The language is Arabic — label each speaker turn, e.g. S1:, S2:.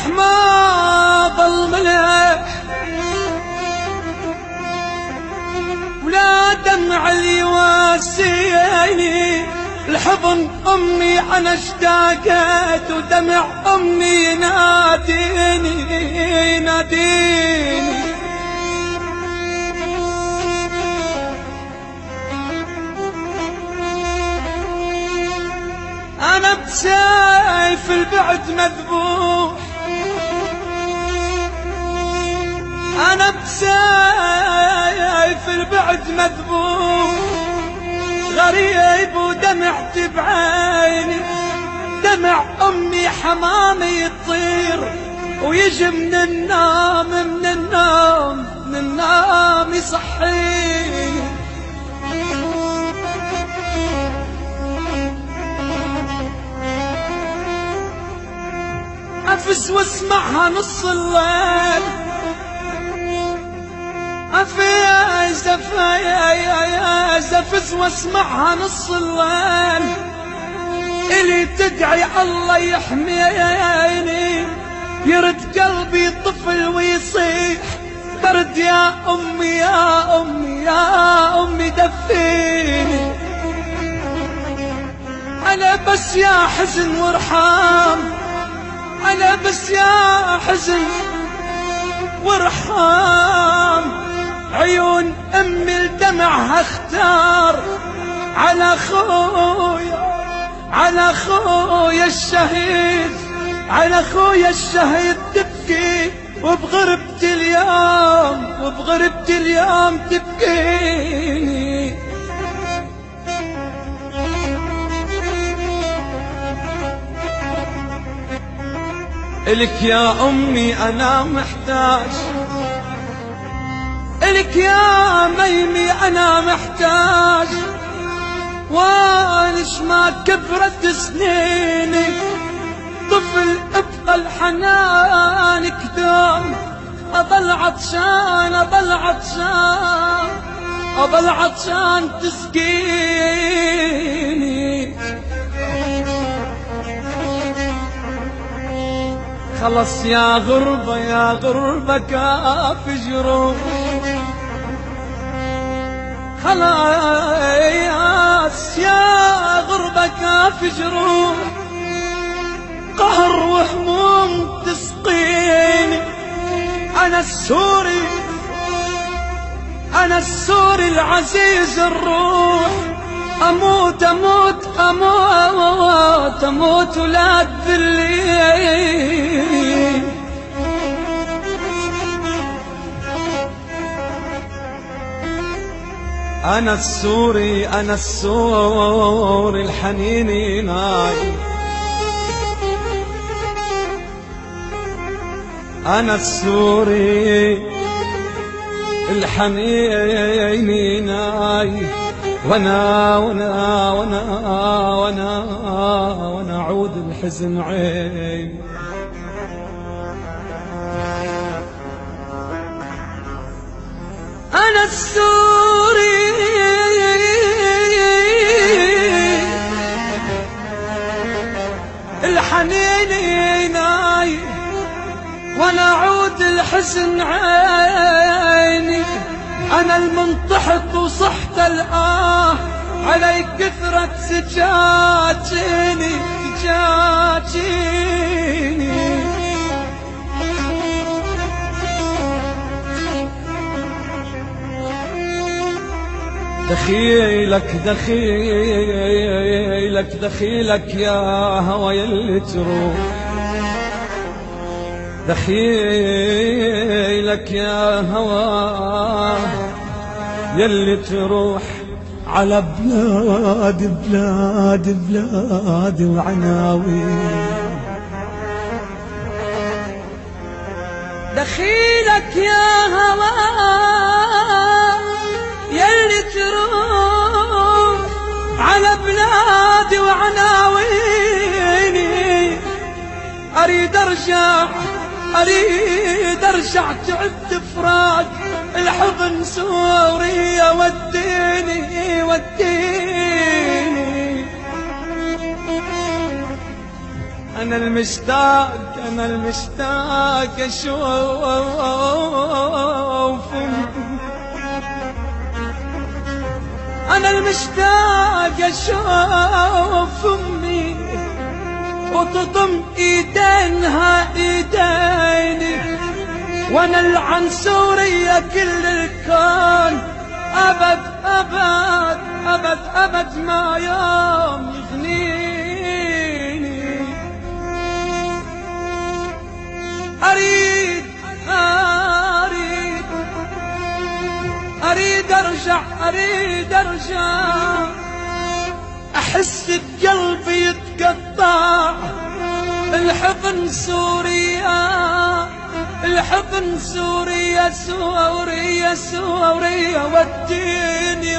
S1: ما ظل ملح ولا دمع اللي يواسيني، الحضن أمي أنا اشتاقت ودمع أمي يناديني يناديني. أنا بسيف البعد مذبوح، أنا بسيف البعد مذبوح، غريب ودمعت بعيني، دمع أمي حمامي يطير ويجي من النوم من النوم من النوم يصحيني. أفز واسمعها نص الليل، أفز أفز واسمعها نص الليل، اللي تدعي الله يحميني، يرد قلبي طفل ويصيح برد يا أمي يا أمي يا أمي دفيني. أنا بس يا حزن ورحام، أنا بس يا حزن ورحام، عيون أمي لدمعها اختار على خويا على خويا الشهيد، على خويا الشهيد تبكي وبغربتي اليوم وبغربتي اليوم تبكيني. إلك يا أمي أنا محتاج، إلك يا ميمي أنا محتاج، وانش ما كبرت سنيني، طفل ابقى الحنان كدام، أضل عطشان أضل عطشان أضل عطشان تسقيني. خلص يا غربة يا غربة كاف جروح، خلاص يا غربة كاف جروح، قهر وهموم تسقيني. أنا السوري أنا السوري العزيز الروح، أموت أموت أموت أموت ولا تذليني. أنا السوري أنا السوري الحنيني ناي، أنا السوري الحنيني ناي، وانا وانا وانا وانا وانا عود الحزن عين. أنا السوري الحنيني ناي، وانا عود الحزن عيني. أنا المنطحق وصحت الآه علي كثرة سجاجيني سجاجيني. دخيلك دخيلك دخيلك يا هوى يلي تروح، دخيلك يا هوى يلي تروح على بلاد بلاد بلاد وعناوين. دخيلك يا هوى يلي تروح على بلادي وعناويني. أريد أرجع أريد أرجع تعبت فراق الحضن سوريا وديني وديني. أنا المشتاق أشوف، أنا المشتاق أشوف أمي وتضم إيدينها إيديني، وأنا العن سوريا كل الكون أبد أبد أبد أبد ما يوم يغنيني. أريد أرجع أحس بقلبي يتقطع، الحضن سوريا الحضن سوريا وديني